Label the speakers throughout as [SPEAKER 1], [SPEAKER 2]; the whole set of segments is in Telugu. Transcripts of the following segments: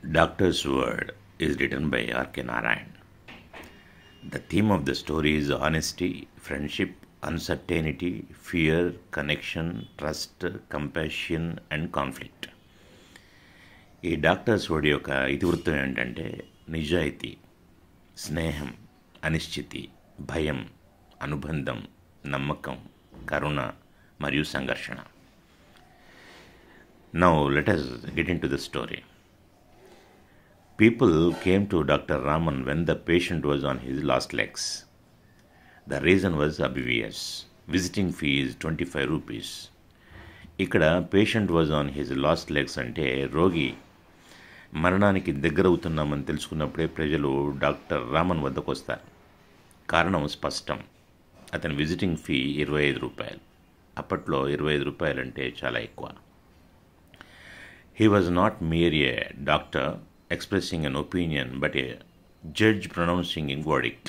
[SPEAKER 1] Doctor's Word is written by RK Narayan. The theme of the story is honesty, friendship, uncertainty, fear, connection, trust, compassion and conflict. ఈ డాక్టర్స్ వర్డ్ యొక్క ఇతివృత్తం ఏంటంటే నిజాయితీ, స్నేహం, అనిశ్చితి, భయం, అనుబంధం, నమ్మకం, కరుణ మరియు సంఘర్షణ. Now let us get into the story. People came to Dr. Raman when the patient was on his last legs. The reason was obvious. Visiting fee is 25 rupees. ఇక్కడ patient was on his last legs అంటే రోగి మరణానికి దగ్గరవుతున్నామని తెలుసుకున్నప్పుడే ప్రజలు డాక్టర్ రామన్ వద్దకు వస్తారు. కారణం స్పష్టం. అతని విజిటింగ్ ఫీ 25 రూపాయలు. అప్పట్లో 25 రూపాయలు అంటే చాలా ఎక్కువ. He was not merely a doctor expressing an opinion but a judge pronouncing a verdict.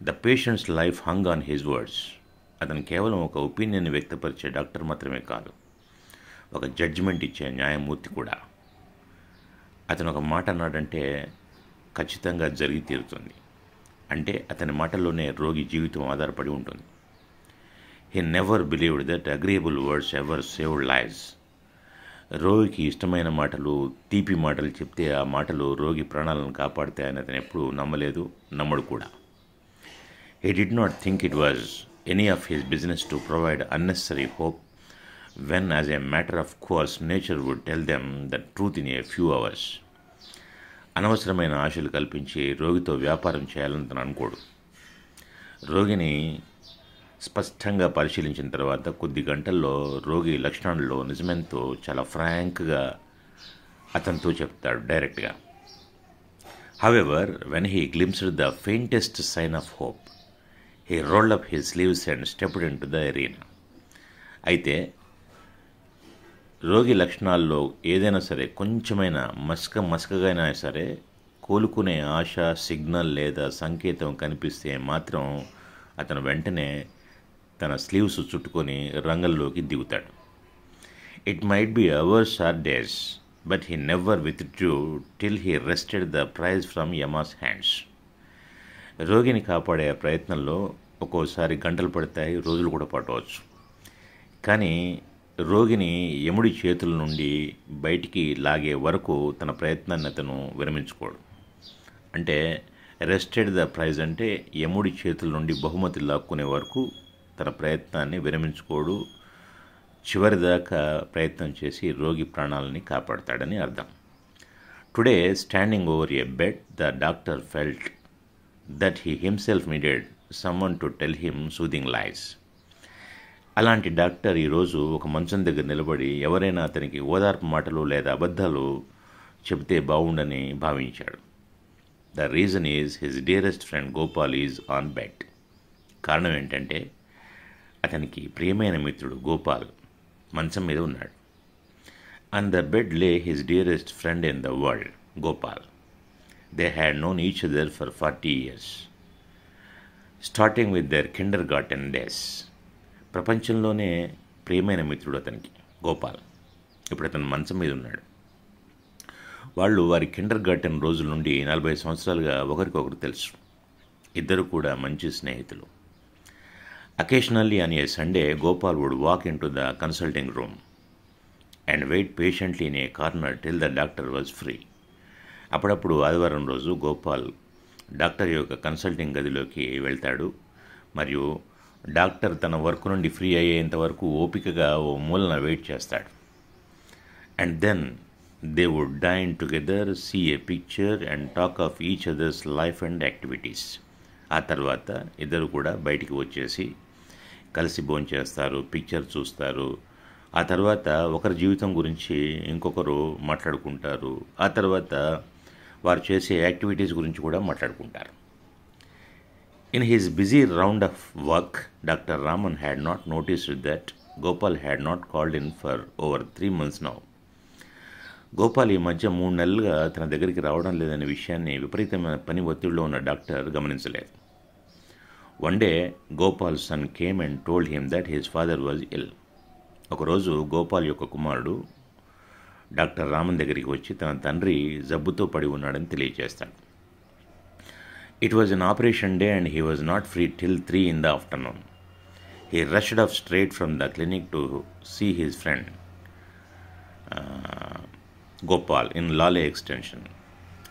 [SPEAKER 1] The patient's life hung on his words. అతను కేవలం ఒక ఒపీనియన్ వ్యక్తపరిచే డాక్టర్ మాత్రమే కాదు, ఒక జడ్జిమెంట్ ఇచ్చే న్యాయమూర్తి కూడా. అతను ఒక మాట అన్నాడంటే ఖచ్చితంగా జరిగి తీరుతుంది. అంటే అతని మాటల్లోనే రోగి జీవితం ఆధారపడి ఉంటుంది. He never believed that agreeable words ever saved lives. రోగికి ఇష్టమైన మాటలు, తీపి మాటలు చెప్తే ఆ మాటలు రోగి ప్రాణాలను కాపాడుతాయని అతను ఎప్పుడూ నమ్మలేదు, నమ్మడు కూడా. He did not think it was any of his business to provide unnecessary hope when, as a matter of course, nature would tell them the truth in a few hours. అనవసరమైన ఆశలు కల్పించి రోగితో వ్యాపారం చేయాలని తను అనుకోడు. రోగిని స్పష్టంగా పరిశీలించిన తర్వాత కొద్ది గంటల్లో రోగి లక్షణాల్లో నిజమెంతో చాలా ఫ్రాంక్గా అతనితో చెప్తాడు డైరెక్ట్గా. However, when he glimpsed the faintest sign of hope, he rolled up his sleeves and stepped into the arena. అయితే రోగి లక్షణాల్లో ఏదైనా సరే కొంచెమైనా మసకగా అయినా సరే కోలుకునే ఆశ, సిగ్నల్ లేదా సంకేతం కనిపిస్తే మాత్రం అతను వెంటనే తన స్లీవ్స్ చుట్టుకొని రంగంలోకి దిగుతాడు. It might be hours or days, but he never withdrew till he wrested the prize from Yama's hands. రోగిని కాపాడే ప్రయత్నంలో ఒక్కోసారి గంటలు పడతాయి, రోజులు కూడా పట్టవచ్చు. కానీ రోగిని యముడి చేతుల నుండి బయటికి లాగే వరకు తన ప్రయత్నాన్ని అతను విరమించుకోడు. అంటే రెస్టెడ్ ద ప్రైజ్ అంటే యముడి చేతుల నుండి బహుమతి లాక్కునే వరకు తన ప్రయత్నాన్ని విరమించుకోడు. చివరిదాకా ప్రయత్నం చేసి రోగి ప్రాణాలని కాపాడతాడని అర్థం. Today, standing over a bed, the doctor felt that he himself needed someone to tell him soothing lies. అలాంటి డాక్టర్ ఈరోజు ఒక మంచం దగ్గర నిలబడి ఎవరైనా అతనికి ఓదార్పు మాటలు లేదా అబద్ధాలు చెబితే బాగుండని భావించాడు. The reason is his dearest friend Gopal is on bed. కారణం ఏంటంటే అతనికి ప్రియమైన మిత్రుడు గోపాల్ మంచం మీద ఉన్నాడు. On the bed lay his dearest friend in the world, Gopal. They had known each other for 40 years, starting with their kindergarten days. ప్రపంచంలోనే ప్రియమైన మిత్రుడు అతనికి గోపాల్. ఇప్పుడు అతను మంచం మీద ఉన్నాడు. వాళ్ళు వారి కిండర్ గార్టెన్ రోజుల నుండి 40 సంవత్సరాలుగా ఒకరికొకరు తెలుసు. ఇద్దరు కూడా మంచి స్నేహితులు. Occasionally on a Sunday, Gopal would walk into the consulting room and wait patiently in a corner till the doctor was free. అప్పుడప్పుడు ఆదివారం రోజు గోపాల్ డాక్టర్ యొక్క కన్సల్టింగ్ గదిలోకి వెళ్తాడు మరియు డాక్టర్ తన వర్క్ నుండి ఫ్రీ అయ్యేంత వరకు ఓపికగా ఓ మూలన వెయిట్ చేస్తాడు. And then they would dine together, see a picture and talk of each other's life and activities. ఆ తర్వాత ఇద్దరు కూడా బయటికి వచ్చేసి కలిసి భోంచేస్తారు, పిక్చర్ చూస్తారు. ఆ తర్వాత ఒకరి జీవితం గురించి ఇంకొకరు మాట్లాడుకుంటారు. ఆ తర్వాత వారు చేసే యాక్టివిటీస్ గురించి కూడా మాట్లాడుకుంటారు. In his busy round of work, doctor Raman had not noticed that Gopal had not called in for over 3 months now. Gopal ఈ మధ్య 3 నెలలుగా తన దగ్గరికి రావడం లేదనే విషయాన్ని విపరీతమైన పని ఒత్తిడిలో ఉన్న డాక్టర్ గమనించలేదు. One day, Gopal's son came and told him that his father was ill. ఒకరోజు గోపాల్ యొక్క కుమారుడు డాక్టర్ రామన్ దగ్గరికి వచ్చి తన తండ్రి జబ్బుతో పడి ఉన్నాడని తెలియజేస్తాడు. It was an operation day and he was not free till 3 in the afternoon. He rushed off straight from the clinic to see his friend Gopal in లాలే ఎక్స్టెన్షన్.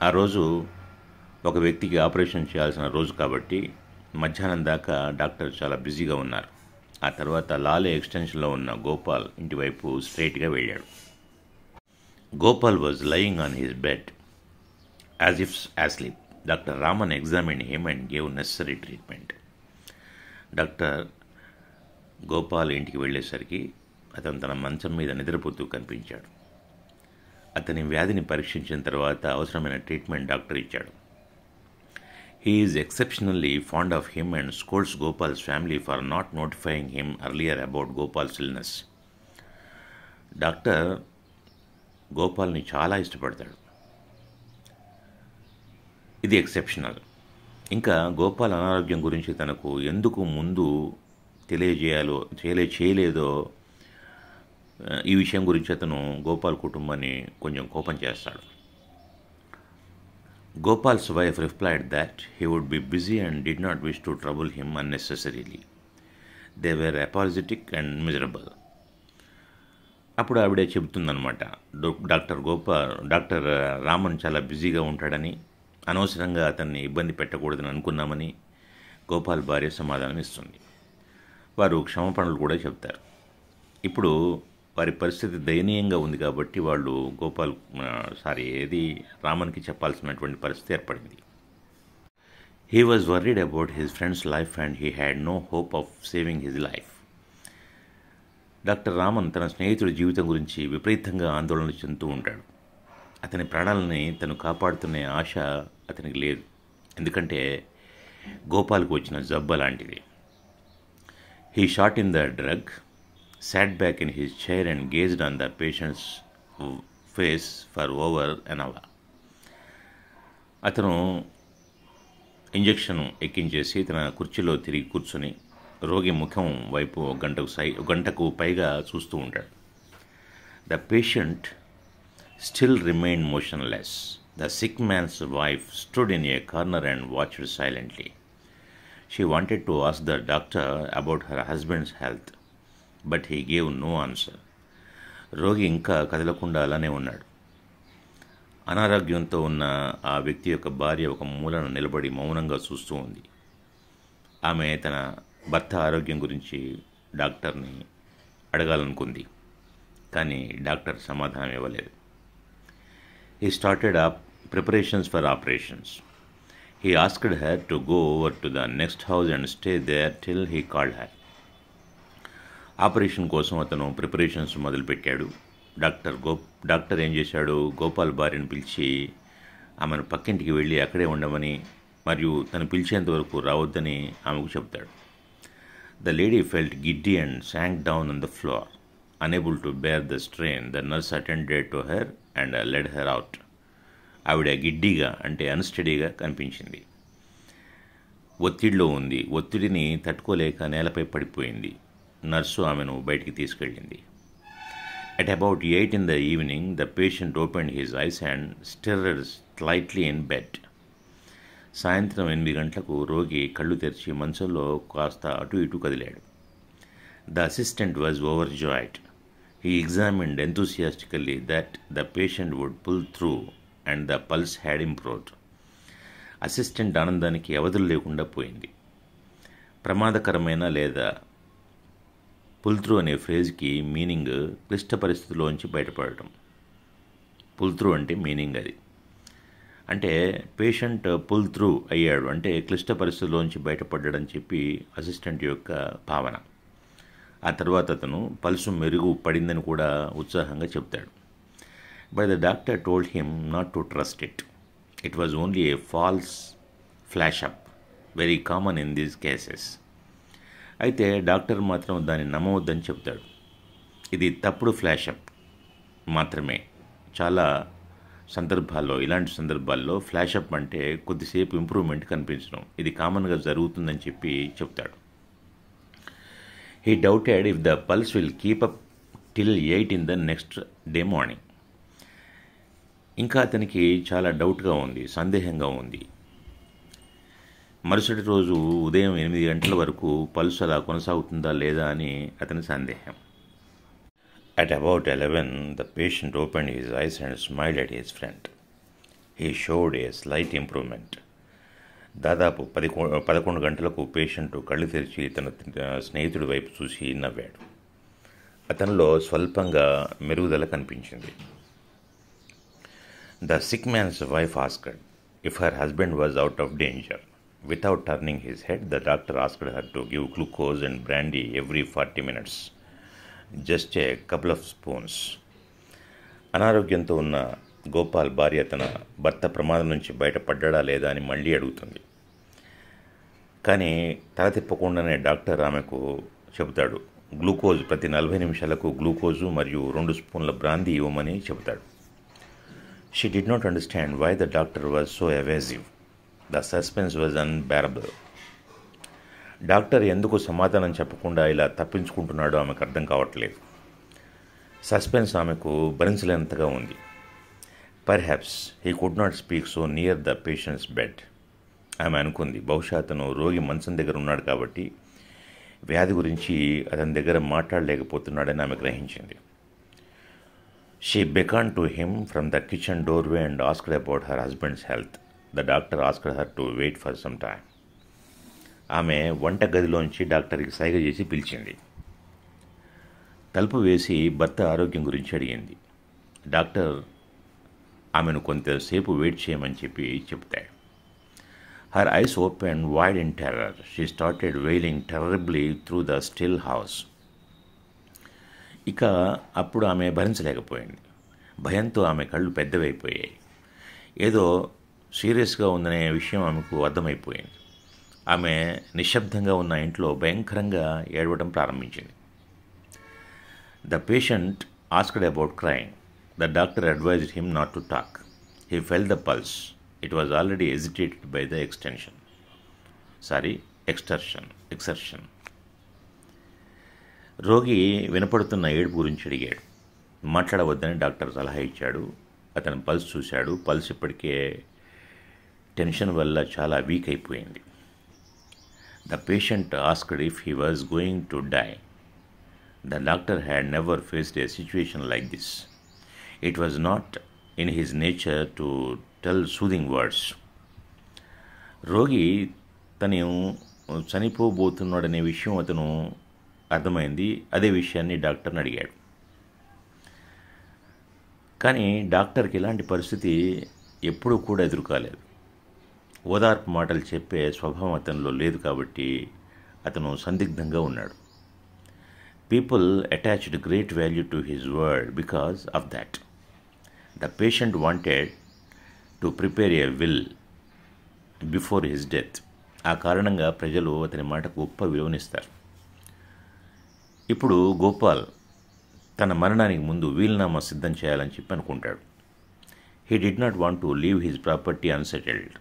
[SPEAKER 1] ఆ రోజు ఒక వ్యక్తికి ఆపరేషన్ చేయాల్సిన రోజు కాబట్టి మధ్యాహ్నం దాకా డాక్టర్ చాలా బిజీగా ఉన్నారు. ఆ తర్వాత లాలే ఎక్స్టెన్షన్లో ఉన్న గోపాల్ ఇంటి వైపు స్ట్రైట్గా వెళ్ళాడు. Gopal was lying on his bed as if asleep. Doctor Raman examined him and gave necessary treatment. Doctor Gopal ఇంటికి వెళ్ళేసరికి అతను తన మంచం మీద నిద్రపోతూ కనిపించాడు. అతని వ్యాధిని పరీక్షించిన తర్వాత అవసరమైన ట్రీట్మెంట్ డాక్టర్ ఇచ్చాడు. He is exceptionally fond of him and scolds Gopal's family for not notifying him earlier about Gopal's illness. Doctor గోపాల్ని చాలా ఇష్టపడతాడు. ఇది ఎక్సెప్షనల్. ఇంకా గోపాల్ అనారోగ్యం గురించి తనకు ఎందుకు ముందు చేయలేదో ఈ విషయం గురించి అతను గోపాల్ కుటుంబాన్ని కొంచెం కోపం చేస్తాడు. Gopal's wife replied that he would be busy and did not wish to trouble him unnecessarily. They were apologetic and miserable. అప్పుడు ఆవిడే చెబుతుందన్నమాట, డాక్టర్ రామన్ చాలా బిజీగా ఉంటాడని, అనవసరంగా అతన్ని ఇబ్బంది పెట్టకూడదని అనుకున్నామని గోపాల్ భార్య సమాధానం ఇస్తుంది. వారు క్షమాపణలు కూడా చెప్తారు. ఇప్పుడు వారి పరిస్థితి దయనీయంగా ఉంది కాబట్టి వాళ్ళు రామన్కి చెప్పాల్సినటువంటి పరిస్థితి ఏర్పడింది. He was worried about his friend's life and he had no hope of saving his life. Doctor Raman తన స్నేహితుడి జీవితం గురించి విపరీతంగా ఆందోళన చెందుతూ ఉంటాడు. అతని ప్రాణాలని తను కాపాడుతున్న ఆశ అతనికి లేదు, ఎందుకంటే గోపాల్కు వచ్చిన జబ్బు లాంటిది. He shot in the drug, sat back in his chair and gazed on the patient's face for over an hour. అతను ఇంజెక్షన్ ఎక్కించేసి తన కుర్చీలో తిరిగి కూర్చొని రోగి ముఖం వైపు గంటకు పైగా చూస్తూ ఉంటాడు. The patient still remained motionless. The sick man's wife stood in a corner and watched silently. She wanted to ask the doctor about her husband's health, but he gave no answer. రోగి ఇంకా కదలకుండా అలానే ఉన్నాడు. అనారోగ్యంతో ఉన్న ఆ వ్యక్తి యొక్క భార్య ఒక మూలన నిలబడి మౌనంగా చూస్తూ ఉంది. ఆమె తన భర్త ఆరోగ్యం గురించి డాక్టర్ని అడగాలనుకుంది, కానీ డాక్టర్ సమాధానం ఇవ్వలేదు. He started up preparations for operations. He asked her to go over to the next house and stay there till he called her. Operation కోసం అతను ప్రిపరేషన్స్ మొదలుపెట్టాడు. డాక్టర్ ఏం చేశాడు, గోపాల్ భార్యను పిలిచి ఆమెను పక్కింటికి వెళ్ళి అక్కడే ఉండమని మరియు తను పిలిచేంత వరకు రావద్దని ఆమెకు చెప్తాడు. The lady felt giddy and sank down on the floor. Unable to bear the strain, the nurse attended to her and led her out. ఆవిడ గిడ్డీగా అంటే అన్స్టడీగా కనిపించింది. ఒత్తిడిలో ఉంది. ఒత్తిడిని తట్టుకోలేక నేలపై పడిపోయింది. నర్సు ఆమెను బయటికి తీసుకెళ్ళింది. At about 8 in the evening, the patient opened his eyes and stirred slightly in bed. సాయంత్రం 8 గంటలకు రోగి కళ్ళు తెరిచి మంచంలో కాస్త అటు ఇటు కదిలాడు. The assistant was overjoyed. He examined enthusiastically that the patient would pull through and the pulse had improved. Assistant ఆనందానికి అవధులు లేకుండా పోయింది. ప్రమాదకరమైన లేదా పుల్ త్రూ అనే ఫ్రేజ్కి మీనింగ్ క్లిష్ట పరిస్థితుల్లోంచి బయటపడటం. పుల్ త్రూ అంటే మీనింగ్ అది. అంటే పేషెంట్ పుల్ త్రూ అయ్యాడు అంటే క్లిష్ట పరిస్థితుల్లోంచి బయటపడ్డాడని చెప్పి అసిస్టెంట్ యొక్క భావన. ఆ తర్వాత అతను పల్సు మెరుగు పడిందని కూడా ఉత్సాహంగా చెప్తాడు. But the doctor told him not to trust it. It was only a false flash up, very common in these cases. అయితే డాక్టర్ మాత్రం దాన్ని నమ్మవద్దని చెప్తాడు. ఇది తప్పుడు ఫ్లాషప్ మాత్రమే. చాలా సందర్భాల్లో, ఇలాంటి సందర్భాల్లో ఫ్లాషప్ అంటే కొద్దిసేపు ఇంప్రూవ్మెంట్ కనిపించడం, ఇది కామన్గా జరుగుతుందని చెప్పి చెప్తాడు. He doubted if the pulse will keep up till 8 in the next day morning. ఇంకా అతనికి చాలా డౌట్గా ఉంది, సందేహంగా ఉంది. మరుసటి రోజు ఉదయం 8 గంటల వరకు పల్స్ అలా కొనసాగుతుందా లేదా అని అతని సందేహం. At about 11, the patient opened his eyes and smiled at his friend. He showed a slight improvement. దాదాపు 11 గంటలకు పేషెంట్ కళ్ళు తెరిచి తన స్నేహితుడి వైపు చూసి నవ్వాడు. అతనిలో స్వల్పంగా మెరుగుదల కనిపించింది. The sick man's wife asked if her husband was out of danger. Without turning his head, the doctor asked her to give glucose and brandy every 40 minutes. Just a couple of spoons. అనారోగ్యంతో ఉన్న గోపాల్ భార్య తన భర్త ప్రమాదం నుంచి బయటపడ్డా లేదా అని మళ్ళీ అడుగుతుంది. కానీ తల తిప్పకుండానే డాక్టర్ ఆమెకు చెబుతాడు, గ్లూకోజ్ ప్రతి 40 నిమిషాలకు గ్లూకోజు మరియు 2 స్పూన్ల బ్రాందీ ఇవ్వమని చెబుతాడు. She did not understand why the doctor was so evasive. The suspense was unbearable. Doctor ఎందుకు సమాధానం చెప్పకుండా ఇలా తప్పించుకుంటున్నాడో ఆమెకు అర్థం కావట్లేదు. సస్పెన్స్ ఆమెకు భరించలేనంతగా ఉంది. Perhaps he could not speak so near the patients bed. ఆమె అనుకుంది, బహుశా అతను రోగి మంచం దగ్గర ఉన్నాడు కాబట్టి వ్యాధి గురించి అతని దగ్గర మాట్లాడలేకపోతున్నాడని ఆమె గ్రహించింది. She beckoned to him from the kitchen doorway and asked about her husband's health. The doctor asked her to wait for some time. ఆమె వంట గదిలోంచి డాక్టర్కి సైగ చేసి పిలిచింది. తలుపు వేసి భర్త ఆరోగ్యం గురించి అడిగింది. డాక్టర్ ఆమెను కొంతసేపు వెయిట్ చేయమని చెప్తాడు. Her eyes opened wide in terror. She started wailing terribly through the still house. ఇక అప్పుడు ఆమె భరించలేకపోయింది. భయంతో ఆమె కళ్ళు పెద్దవైపోయాయి. ఏదో సీరియస్గా ఉందనే విషయం ఆమెకు అర్థమైపోయింది. ఆమె నిశ్శబ్దంగా ఉన్న ఇంట్లో భయంకరంగా ఏడవడం ప్రారంభించింది. The patient asked about crime. The doctor advised him not to talk. He felt the pulse. It was already agitated by the exertion. రోగి వినపడుతున్న ఏడుపు గురించి అడిగాడు. మాట్లాడవద్దని డాక్టర్ సలహా ఇచ్చాడు. అతను పల్స్ చూశాడు. పల్స్ ఇప్పటికే టెన్షన్ వల్ల చాలా వీక్ అయిపోయింది. The patient asked if he was going to die. The doctor had never faced a situation like this. It was not in his nature to tell soothing words. రోగి తను చనిపోబోతున్నాడనే విషయం అతను అర్థమైంది. అదే విషయాన్ని డాక్టర్ని అడిగాడు. కానీ డాక్టర్కి ఇలాంటి పరిస్థితి ఎప్పుడూ కూడా ఎదురు కాలేదు. ఓదార్పు మాటలు చెప్పే స్వభావం అతనిలో లేదు కాబట్టి అతను సందిగ్ధంగా ఉన్నాడు. People attached great value to his word because of that. The patient wanted to prepare A will before his death. ఆ కారణంగా ప్రజలు అతని మాటకు గొప్ప విలువనిస్తారు. ఇప్పుడు గోపాల్ తన మరణానికి ముందు వీలునామా సిద్ధం చేయాలని చెప్పి అనుకుంటాడు. He did not want to leave his property unsettled.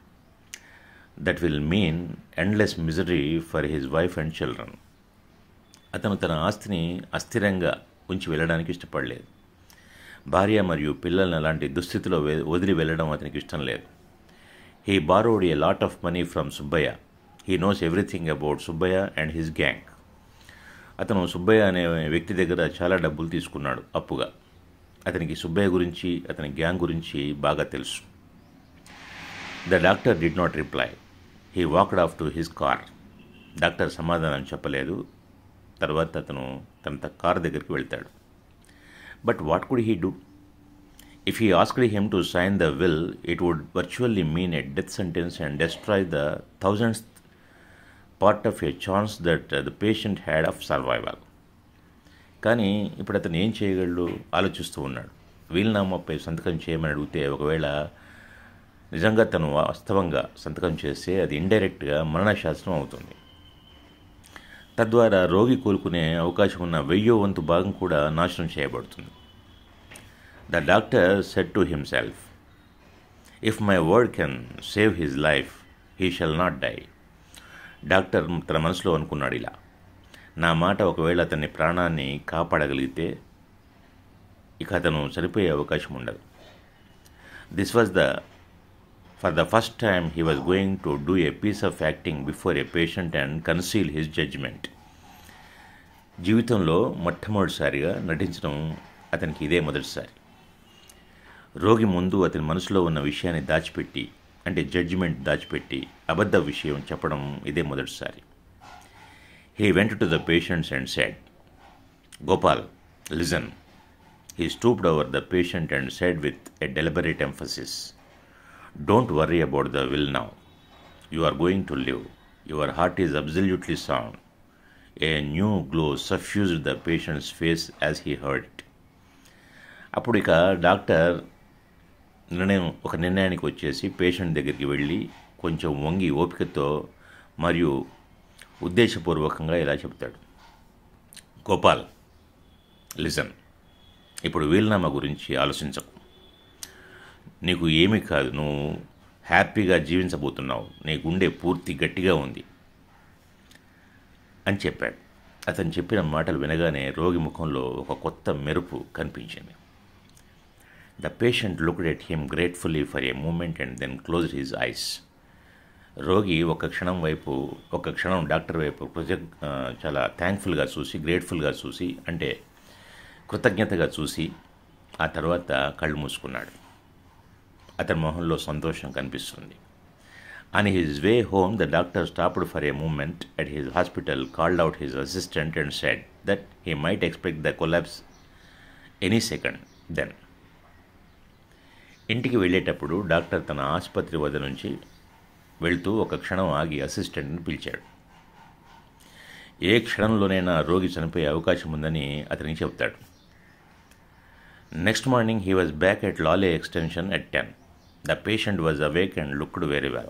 [SPEAKER 1] That will mean endless misery for his wife and children. అతను తన ఆస్తిని అస్థిరంగా ఉంచి వెళ్ళడానికి ఇష్టపడలేదు. భార్య మరియు పిల్లల్ని అలాంటి దుస్థితిలో వదిలి వెళ్ళడం అతనికి ఇష్టం లేదు. He borrowed a lot of money from Subbaiah. He knows everything about Subbaiah and his gang. అతను సుబ్బయ్య అనే వ్యక్తి దగ్గర చాలా డబ్బులు తీసుకున్నాడు అప్పుగా. అతనికి సుబ్బయ్య గురించి అతని గ్యాంగ్ గురించి బాగా తెలుసు. The doctor did not reply. He walked off to his car. Doctor సమాధానం చెప్పలేదు. తర్వాత అతను తన కార్ దగ్గరికి వెళ్తాడు. But what could he do? If he asked him to sign the will, it would virtually mean a death sentence and destroy the thousandth part of a chance that the patient had of survival. కానీ ఇప్పుడు అతను ఏం చేయగలడు ఆలోచిస్తూ ఉన్నాడు. వీలునామాపై సంతకం చేయమని అడిగితే ఒకవేళ నిజంగా తను వాస్తవంగా సంతకం చేస్తే అది ఇండైరెక్ట్గా మరణశాసనం అవుతుంది. తద్వారా రోగి కోలుకునే అవకాశం ఉన్న 1000వ వంతు భాగం కూడా నాశనం చేయబడుతుంది. The doctor said to himself, if my word can save his life, he shall not die. Doctor తన మనసులో అనుకున్నాడు ఇలా, నా మాట ఒకవేళ అతని ప్రాణాన్ని కాపాడగలిగితే ఇక అతను చనిపోయే అవకాశం ఉండదు. This was for the first time he was going to do a piece of acting before a patient and conceal his judgement. జీవితంలో మొట్టమొదటిసారిగా నటించడం అతనికి ఇదే మొదటిసారి. రోగి ముందు అతని మనసులో ఉన్న విషయాన్ని దాచిపెట్టి, అంటే జడ్జిమెంట్ దాచిపెట్టి అబద్ధ విషయం చెప్పడం ఇదే మొదటిసారి. He went to the patients and said, Gopal, listen. He stooped over the patient and said with a deliberate emphasis, "Don't worry about the will now. You are going to live. Your heart is absolutely sound." A new glow suffused the patient's face as he heard it. అప్పుడు ఇక డాక్టర్ ఒక నిర్ణయానికి వచ్చేసి పేషెంట్ దగ్గరికి వెళ్ళి కొంచెం వంగి ఓపికతో మరియు ఉద్దేశపూర్వకంగా ఇలా చెప్తాడు, గోపాల్, లిజన్. ఇప్పుడు వీలునామా గురించి ఆలోచించకు. నీకు ఏమీ కాదు, నువ్వు హ్యాపీగా జీవించబోతున్నావు, నీ గుండె పూర్తి గట్టిగా ఉంది అని చెప్పాడు. అతను చెప్పిన మాటలు వినగానే రోగి ముఖంలో ఒక కొత్త మెరుపు కనిపించింది. The patient looked at him gratefully for a moment and then closed his eyes. రోగి ఒక క్షణం డాక్టర్ వైపు చాలా థ్యాంక్ఫుల్గా చూసి, గ్రేట్ఫుల్గా చూసి, అంటే కృతజ్ఞతగా చూసి ఆ తర్వాత కళ్ళు మూసుకున్నాడు. అతని మొహంలో సంతోషం కనిపిస్తుంది. On his way home, the doctor stopped for a moment at his hospital, called out his assistant and said that he might expect the collapse any second then. ఇంటికి వెళ్ళేటప్పుడు డాక్టర్ తన ఆసుపత్రి వద్ద నుంచి వెళ్తూ ఒక క్షణం ఆగి అసిస్టెంట్ని పిలిచాడు. ఏ క్షణంలోనైనా రోగి చనిపోయే అవకాశం ఉందని అతనికి చెప్తాడు. Next morning he was back at Lale Extension at 10. The patient was awake and looked very well.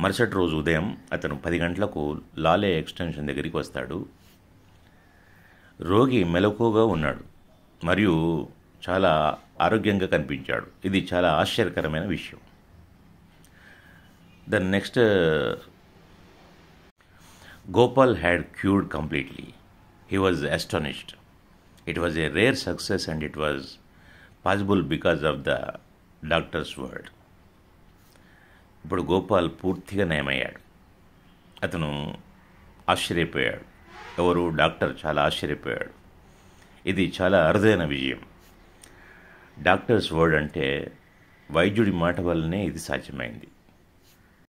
[SPEAKER 1] మరుసటి రోజు ఉదయం అతను 10 గంటలకు లాలే ఎక్స్టెన్షన్ దగ్గరికి వస్తాడు. రోగి మెలకువగా ఉన్నాడు మరియు చాలా ఆరోగ్యంగా కనిపించాడు. ఇది చాలా ఆశ్చర్యకరమైన విషయం. The next Gopal had cured completely. He was astonished. It was a rare success and it was possible because of the doctor's word. ఇప్పుడు గోపాల్ పూర్తిగా నయమయ్యాడు. అతను ఆశ్చర్యపోయాడు. ఎవరు? డాక్టర్ చాలా ఆశ్చర్యపోయాడు. ఇది చాలా అరుదైన విజయం. డాక్టర్స్ వర్డ్ అంటే వైద్యుడి మాట వల్లనే ఇది సాధ్యమైంది.